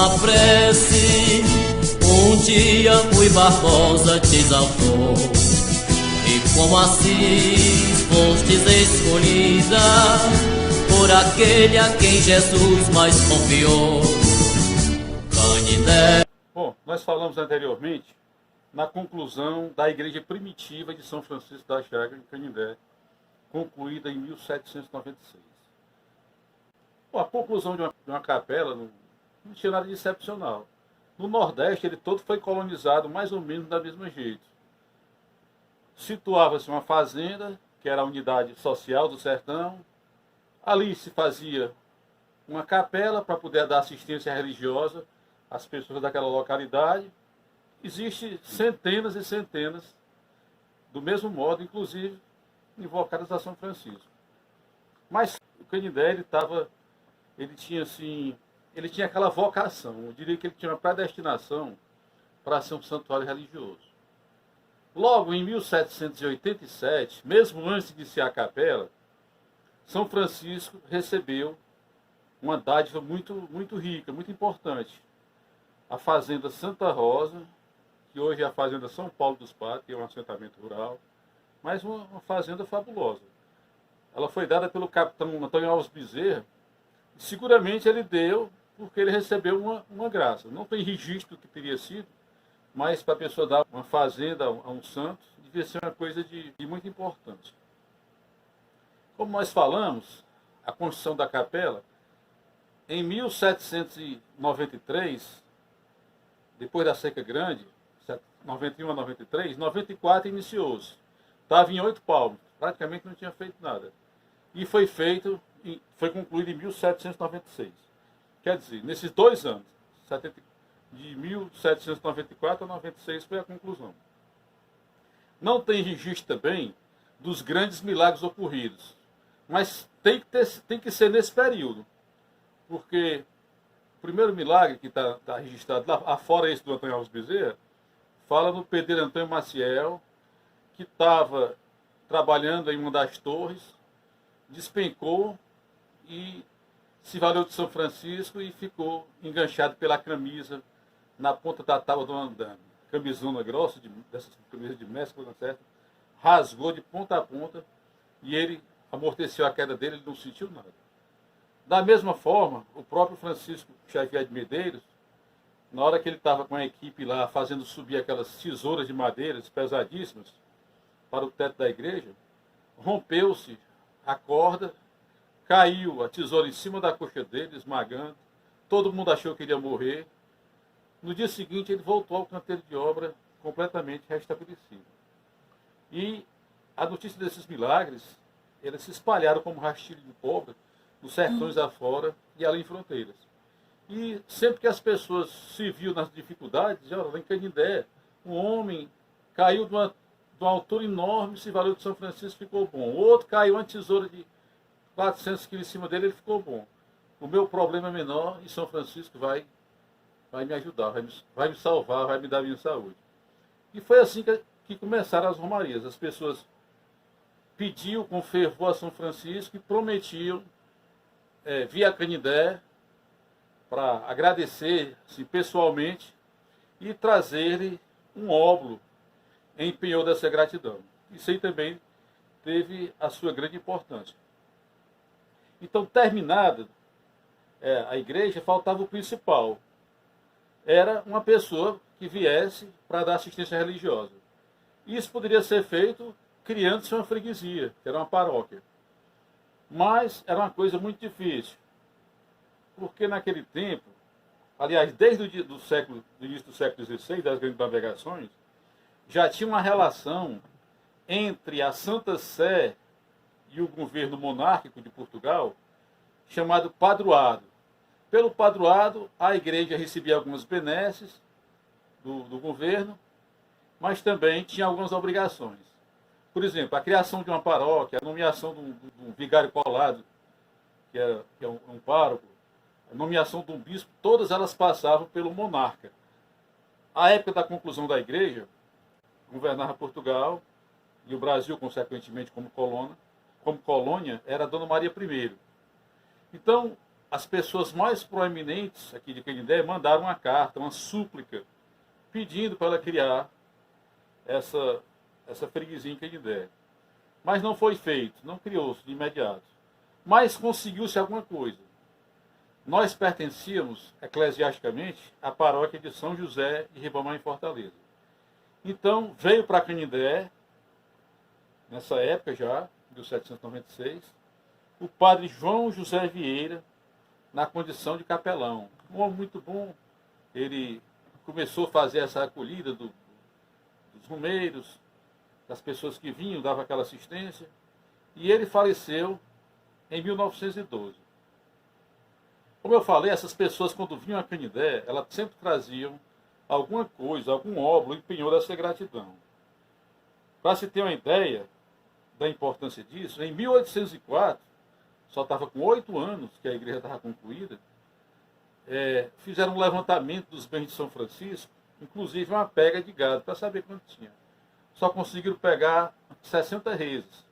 uma prece, um dia Rui Barbosa te exaltou, e como assim fostes escolhida por aquele a quem Jesus mais confiou. Canindé. Bom, nós falamos anteriormente na conclusão da igreja primitiva de São Francisco da Chaga, em Canindé, concluída em 1796. Bom, a conclusão de uma capela não tinha nada de excepcional. No Nordeste, ele todo foi colonizado mais ou menos da mesma jeito. Situava-se uma fazenda, que era a unidade social do sertão. Ali se fazia uma capela para poder dar assistência religiosa às pessoas daquela localidade. Existem centenas e centenas, do mesmo modo, inclusive, invocadas a São Francisco. Mas o Canindé, ele tinha aquela vocação, eu diria que ele tinha uma predestinação para ser um santuário religioso. Logo em 1787, mesmo antes de iniciar a capela, São Francisco recebeu uma dádiva muito rica, muito importante. A fazenda Santa Rosa, que hoje é a fazenda São Paulo dos Patos, que é um assentamento rural, mas uma fazenda fabulosa. Ela foi dada pelo capitão Antônio Alves Bezerra, e seguramente ele deu porque ele recebeu uma graça. Não tem registro do que teria sido, mas para a pessoa dar uma fazenda a um santo, devia ser uma coisa de muita importância. Como nós falamos, a construção da capela, em 1793, depois da Seca Grande, 91 a 93, 94 iniciou-se. Estava em 8 palmos, praticamente não tinha feito nada. E foi concluído em 1796. Quer dizer, nesses 2 anos, de 1794 a 96 foi a conclusão. Não tem registro também dos grandes milagres ocorridos, mas tem que ser nesse período, porque o primeiro milagre que está registrado lá, afora esse do Antônio Alves Bezerra, fala no pedreiro Antônio Maciel, que estava trabalhando em uma das torres, despencou e se valeu de São Francisco e ficou enganchado pela camisa na ponta da tábua do andame. Camisona grossa, dessas camisas de mescla, certo? Rasgou de ponta a ponta e ele amorteceu a queda dele, ele não sentiu nada. Da mesma forma, o próprio Francisco Xavier de Medeiros, na hora que ele estava com a equipe lá fazendo subir aquelas tesouras de madeira pesadíssimas para o teto da igreja, rompeu-se a corda, caiu a tesoura em cima da coxa dele, esmagando. Todo mundo achou que ele ia morrer. No dia seguinte, ele voltou ao canteiro de obra completamente restabelecido. E a notícia desses milagres, eles se espalharam como rastilho de pólvora nos sertões afora e além fronteiras. E sempre que as pessoas se viam nas dificuldades, diziam, olha, lá em Canindé, um homem caiu de uma altura enorme, se valeu de São Francisco, ficou bom. O outro caiu uma tesoura de 400 quilos em cima dele, ele ficou bom. O meu problema é menor e São Francisco vai me ajudar, vai me salvar, vai me dar minha saúde. E foi assim que começaram as romarias. As pessoas pediam com fervor a São Francisco e prometiam, via Canindé, para agradecer assim, pessoalmente e trazer-lhe um óbolo em penhor dessa gratidão. Isso aí também teve a sua grande importância. Então, terminada a igreja, faltava o principal. Era uma pessoa que viesse para dar assistência religiosa. Isso poderia ser feito criando-se uma freguesia, que era uma paróquia. Mas era uma coisa muito difícil. Porque naquele tempo, aliás, desde o início do século XVI, das grandes navegações, já tinha uma relação entre a Santa Sé e o governo monárquico de Portugal, chamado padroado. Pelo padroado, a igreja recebia algumas benesses do governo, mas também tinha algumas obrigações. Por exemplo, a criação de uma paróquia, a nomeação de um vigário colado, que é um pároco, a nomeação de um bispo, todas elas passavam pelo monarca. À época da conclusão da igreja, governava Portugal e o Brasil, consequentemente, como colônia, era Dona Maria I. Então, as pessoas mais proeminentes aqui de Canindé mandaram uma carta, uma súplica, pedindo para ela criar essa freguesia em Canindé. Mas não foi feito, não criou-se de imediato. Mas conseguiu-se alguma coisa. Nós pertencíamos, eclesiasticamente, à paróquia de São José de Ribamar, em Fortaleza. Então, veio para Canindé, nessa época já, 1796, o padre João José Vieira, na condição de capelão. Um homem muito bom. Ele começou a fazer essa acolhida dos romeiros, das pessoas que vinham, dava aquela assistência. E ele faleceu em 1912. Como eu falei, essas pessoas, quando vinham a Canindé, elas sempre traziam alguma coisa, algum óbolo em penhor dessa gratidão. Para se ter uma ideia da importância disso, em 1804, só estava com 8 anos que a igreja estava concluída, fizeram um levantamento dos bens de São Francisco, inclusive uma pega de gado, para saber quanto tinha. Só conseguiram pegar 60 reses.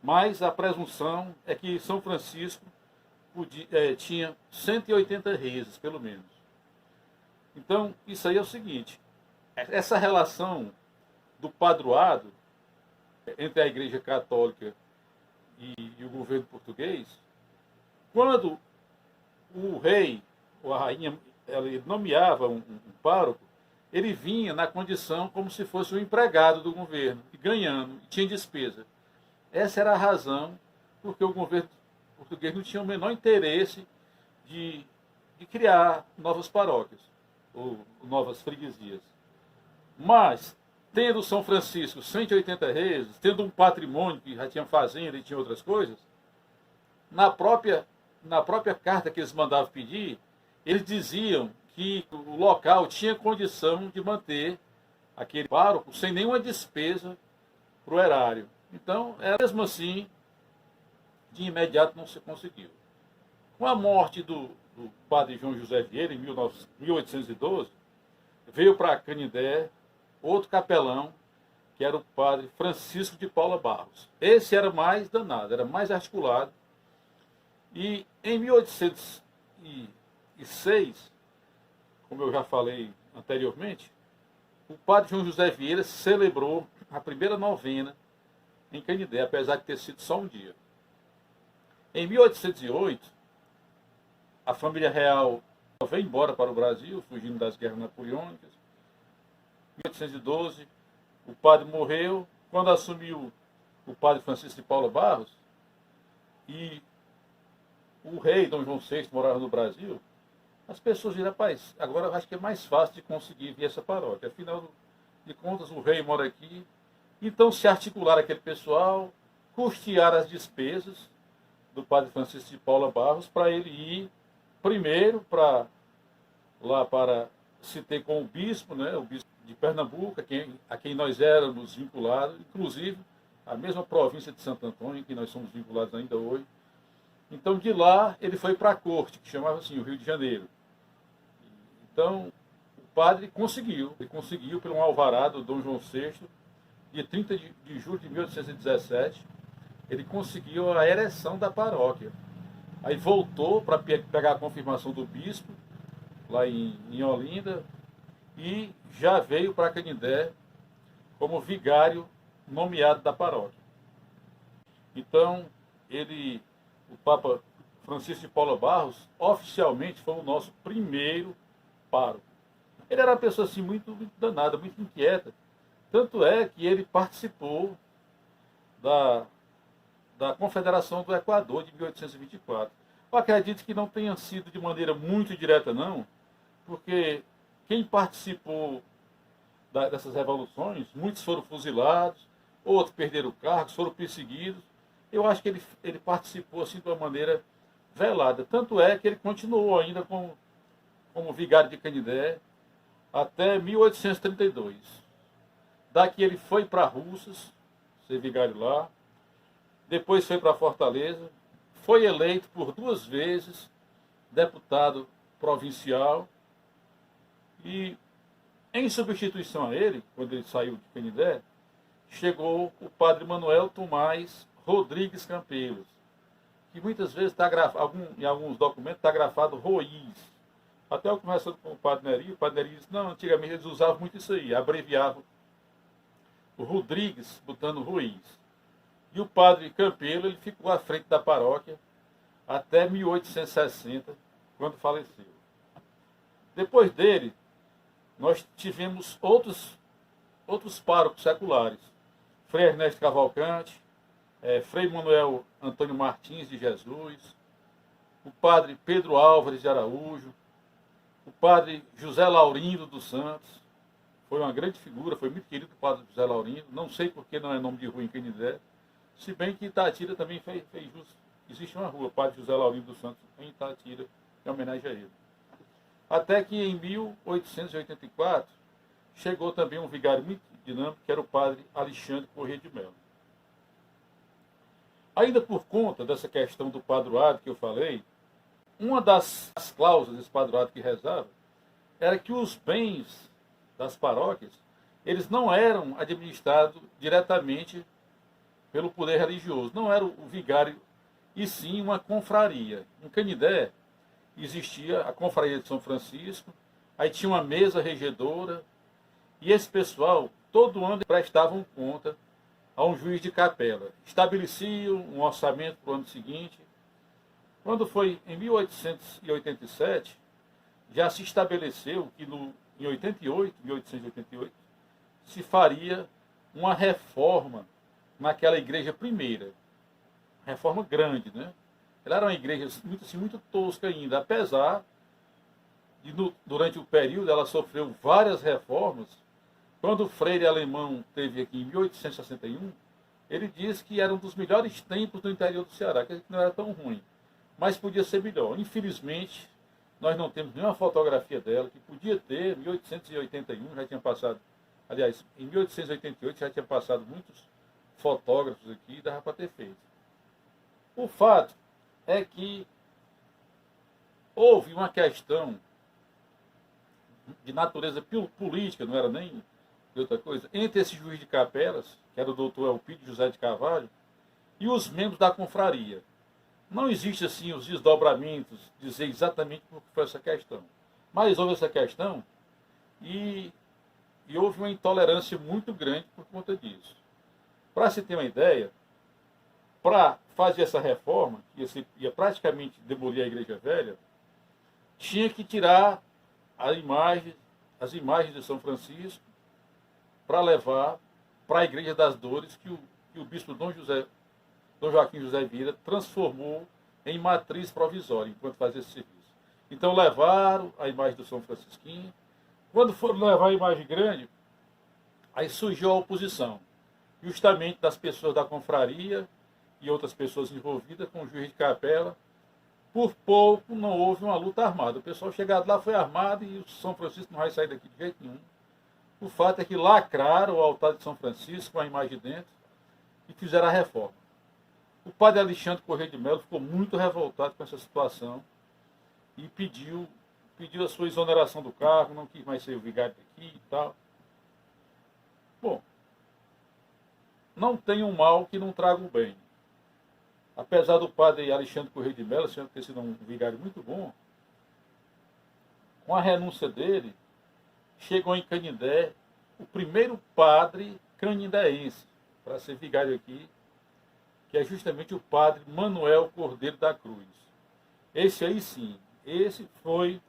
Mas a presunção é que São Francisco tinha 180 reses, pelo menos. Então, isso aí é o seguinte, essa relação do padroado entre a Igreja Católica e o governo português, quando o rei ou a rainha ele nomeava um pároco, ele vinha na condição como se fosse um empregado do governo, ganhando, e tinha despesa. Essa era a razão porque o governo português não tinha o menor interesse de criar novas paróquias ou novas freguesias. Mas, tendo São Francisco 180 reses, tendo um patrimônio que já tinha fazenda e tinha outras coisas, na própria carta que eles mandavam pedir, eles diziam que o local tinha condição de manter aquele pároco sem nenhuma despesa para o erário. Então, mesmo assim, de imediato não se conseguiu. Com a morte do padre João José Vieira, em 1812, veio para Canindé outro capelão, que era o padre Francisco de Paula Barros. Esse era mais danado, era mais articulado. E em 1806, como eu já falei anteriormente, o padre João José Vieira celebrou a primeira novena em Canindé, apesar de ter sido só um dia. Em 1808, a família real veio embora para o Brasil, fugindo das guerras napoleônicas. Em 1812, o padre morreu. Quando assumiu o padre Francisco de Paula Barros, e o rei Dom João VI morava no Brasil, as pessoas viram, rapaz, agora eu acho que é mais fácil de conseguir vir essa paróquia. Afinal de contas, o rei mora aqui. Então se articularam aquele pessoal, custearam as despesas do padre Francisco de Paula Barros para ele ir primeiro para se ter com o bispo, né, o bispo de Pernambuco, a quem nós éramos vinculados, inclusive a mesma província de Santo Antônio, que nós somos vinculados ainda hoje. Então de lá ele foi para a corte, que chamava assim, o Rio de Janeiro. Então o padre conseguiu, pelo um alvarado do Dom João VI, dia 30 de julho de 1817, ele conseguiu a ereção da paróquia. Aí voltou para pegar a confirmação do bispo, lá em Olinda, e já veio para Canindé como vigário nomeado da paróquia. Então, o Papa Francisco de Paula Barros, oficialmente foi o nosso primeiro pároco. Ele era uma pessoa assim, muito danada, muito inquieta. Tanto é que ele participou da Confederação do Equador de 1824. Eu acredito que não tenha sido de maneira muito direta, não, porque quem participou dessas revoluções, muitos foram fuzilados, outros perderam cargos, foram perseguidos. Eu acho que ele participou assim, de uma maneira velada. Tanto é que ele continuou ainda como vigário de Canindé até 1832. Daqui ele foi para Russas, ser vigário lá, depois foi para Fortaleza, foi eleito por 2 vezes deputado provincial e, em substituição a ele, quando ele saiu de Canindé, chegou o padre Manuel Tomás Rodrigues Campelos. que muitas vezes está grafado, em alguns documentos está grafado Ruiz. Até eu conversando com o Padre Neri disse, não, antigamente eles usavam muito isso aí, abreviavam o Rodrigues, botando Ruiz. E o Padre Campelo, ele ficou à frente da paróquia até 1860, quando faleceu. Depois dele, nós tivemos outros párocos seculares. Frei Ernesto Cavalcante, Frei Manuel Antônio Martins de Jesus, o Padre Pedro Álvares de Araújo, o Padre José Laurindo dos Santos, foi uma grande figura, foi muito querido o Padre José Laurindo, não sei porque não é nome de rua em Canindé, se bem que Itatira também fez jus. Existe uma rua, Padre José Laurindo dos Santos, em Itatira, em homenagem a ele. Até que em 1884, chegou também um vigário muito dinâmico, que era o Padre Alexandre Corrêa de Melo. Ainda por conta dessa questão do padroado que eu falei, uma das cláusulas desse padroado que rezava era que os bens das paróquias, eles não eram administrados diretamente pelo poder religioso, não era o vigário, e sim uma confraria. Em Canindé existia a confraria de São Francisco, aí tinha uma mesa regedora, e esse pessoal, todo ano, prestavam conta a um juiz de capela. Estabeleciam um orçamento para o ano seguinte. Quando foi em 1887, já se estabeleceu que em 1888, se faria uma reforma naquela igreja primeira. Reforma grande, né? Ela era uma igreja muito tosca ainda, apesar de, durante o período, ela sofreu várias reformas. Quando o Freire Alemão esteve aqui em 1861, ele disse que era um dos melhores templos do interior do Ceará, que não era tão ruim, mas podia ser melhor. Infelizmente, nós não temos nenhuma fotografia dela, que podia ter. Em 1881 já tinha passado, aliás, em 1888 já tinha passado muitos fotógrafos aqui e dava para ter feito. O fato é que houve uma questão de natureza política, não era nem de outra coisa, entre esse juiz de capelas, que era o doutor Elpidio José de Carvalho, e os membros da confraria. Não existe assim os desdobramentos, dizer exatamente por que foi essa questão. Mas houve essa questão e houve uma intolerância muito grande por conta disso. Para se ter uma ideia, para fazer essa reforma, que ia praticamente demolir a Igreja Velha, tinha que tirar as imagens de São Francisco para levar para a Igreja das Dores, que o bispo Dom Joaquim José Vieira transformou em matriz provisória, enquanto fazia esse serviço. Então levaram a imagem do São Francisquinho. Quando foram levar a imagem grande, aí surgiu a oposição, justamente das pessoas da confraria e outras pessoas envolvidas com o juiz de capela. Por pouco não houve uma luta armada. O pessoal chegado lá foi armado e o São Francisco não vai sair daqui de jeito nenhum. O fato é que lacraram o altar de São Francisco com a imagem dentro e fizeram a reforma. O padre Alexandre Corrêa de Melo ficou muito revoltado com essa situação e pediu a sua exoneração do cargo, não quis mais ser o vigário daqui e tal. Bom, não tem um mal que não traga o bem. Apesar do padre Alexandre Corrêa de Melo ter sido um vigário muito bom, com a renúncia dele, chegou em Canindé o primeiro padre canindéense para ser vigário aqui, que é justamente o padre Manuel Cordeiro da Cruz. Esse aí sim, esse foi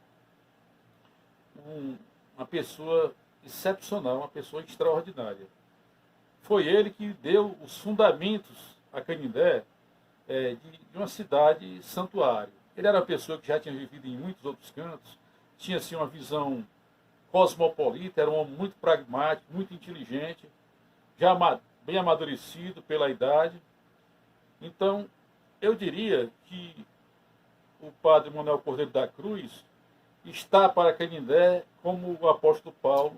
uma pessoa excepcional, uma pessoa extraordinária. Foi ele que deu os fundamentos a Canindé de uma cidade santuário. Ele era uma pessoa que já tinha vivido em muitos outros cantos, tinha assim, uma visão cosmopolita, era um homem muito pragmático, muito inteligente, já bem amadurecido pela idade. Então, eu diria que o padre Manuel Cordeiro da Cruz está para Canindé como o apóstolo Paulo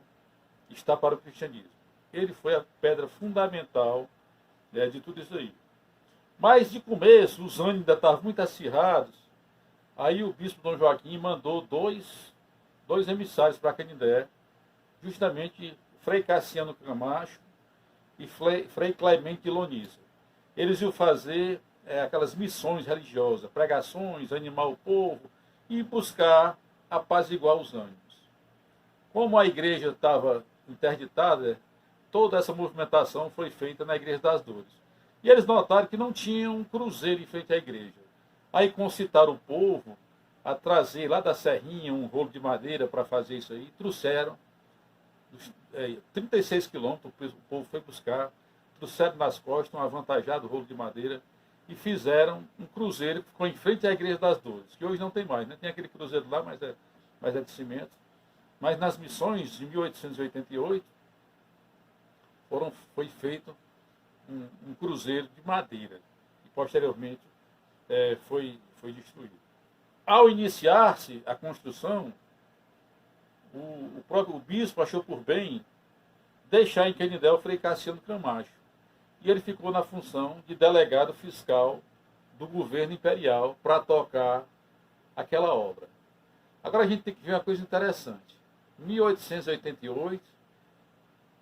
está para o cristianismo. Ele foi a pedra fundamental de tudo isso aí. Mas, de começo, os ânimos ainda estavam muito acirrados. Aí o bispo Dom Joaquim mandou dois emissários para Canindé, justamente Frei Cassiano Camacho e Frei Clemente de Lonisa. Eles iam fazer aquelas missões religiosas, pregações, animar o povo e buscar apaziguar os ânimos. Como a igreja estava interditada, toda essa movimentação foi feita na Igreja das Dores. E eles notaram que não tinha um cruzeiro em frente à igreja. Aí concitaram o povo a trazer lá da serrinha um rolo de madeira para fazer isso aí. Trouxeram 36 quilômetros, o povo foi buscar, trouxeram nas costas um avantajado rolo de madeira e fizeram um cruzeiro que ficou em frente à Igreja das Dores, que hoje não tem mais, né? Tem aquele cruzeiro lá, mas é de cimento. Mas nas missões de 1888 foi feito um cruzeiro de madeira e posteriormente foi destruído. Ao iniciar-se a construção, o próprio bispo achou por bem deixar em Canindé o Frei Cassiano Camacho. E ele ficou na função de delegado fiscal do governo imperial para tocar aquela obra. Agora a gente tem que ver uma coisa interessante. Em 1888,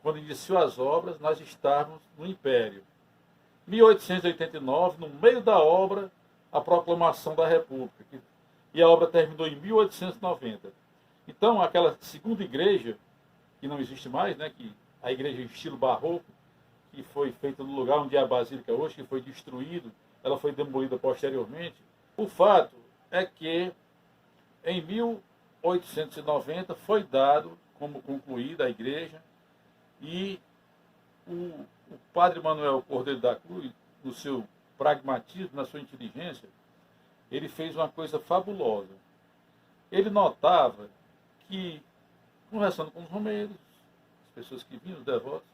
quando iniciou as obras, nós estávamos no Império. Em 1889, no meio da obra, a proclamação da República. E a obra terminou em 1890. Então, aquela segunda igreja, que não existe mais, né, que a igreja em estilo barroco, que foi feita no lugar onde é a Basílica hoje, que foi destruído, ela foi demolida posteriormente. O fato é que, em 1890, foi dado como concluída a igreja e o padre Manuel Cordeiro da Cruz, no seu pragmatismo, na sua inteligência, ele fez uma coisa fabulosa. Ele notava que, conversando com os romeiros, as pessoas que vinham, os devotos,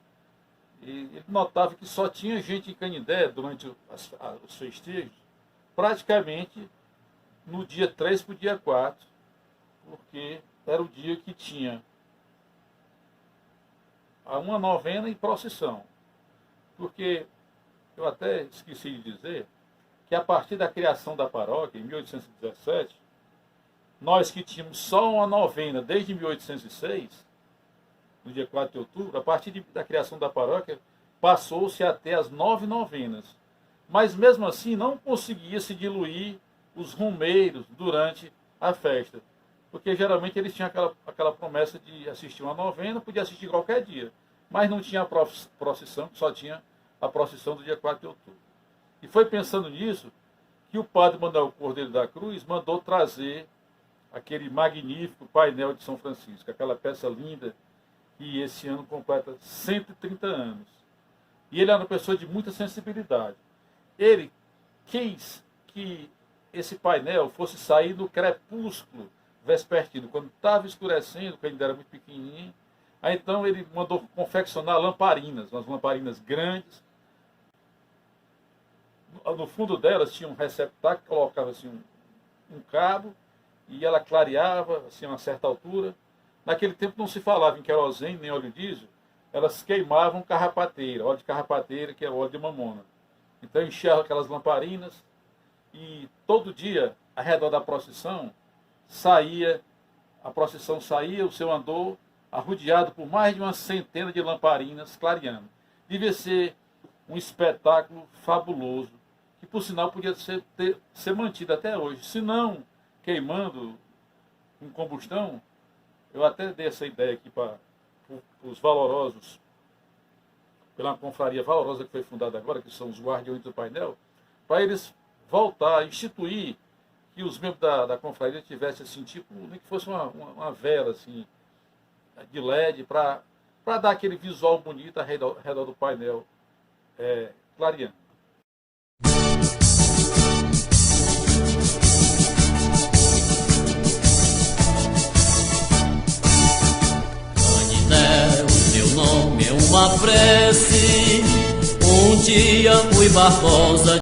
ele notava que só tinha gente em Canindé durante os festejos, praticamente no dia 3 para o dia 4, porque era o dia que tinha uma novena e procissão. Porque eu até esqueci de dizer que a partir da criação da paróquia, em 1817, nós que tínhamos só uma novena desde 1806, no dia 4 de outubro, a partir da criação da paróquia, passou-se a ter as 9 novenas. Mas mesmo assim não conseguia se diluir os romeiros durante a festa. Porque geralmente eles tinham aquela promessa de assistir uma novena, podia assistir qualquer dia. Mas não tinha a procissão, só tinha a procissão do dia 4 de outubro. E foi pensando nisso que o padre Manuel Cordeiro da Cruz mandou trazer aquele magnífico painel de São Francisco, aquela peça linda que esse ano completa 130 anos. E ele era uma pessoa de muita sensibilidade. Ele quis que esse painel fosse sair do crepúsculo vespertino, quando estava escurecendo, quando ele era muito pequenininho. Aí então ele mandou confeccionar lamparinas, umas lamparinas grandes. No fundo delas tinha um receptáculo que colocava assim um cabo e ela clareava assim, a uma certa altura. Naquele tempo não se falava em querosene nem óleo diesel, elas queimavam carrapateira, óleo de carrapateira, que é óleo de mamona. Então enchiam aquelas lamparinas e todo dia, ao redor da procissão, a procissão saía, o seu andor, arrodeado por mais de uma centena de lamparinas clareando. Devia ser um espetáculo fabuloso, que por sinal podia ser mantido até hoje. Se não queimando com combustão, eu até dei essa ideia aqui para os valorosos, pela confraria valorosa que foi fundada agora, que são os guardiões do painel, para eles voltar a instituir que os membros da confraria tivessem assim, tipo, nem que fosse uma vela assim, de LED, para dar aquele visual bonito ao redor do painel clareando. Canindé, o seu nome é uma prece. Um dia Rui Barbosa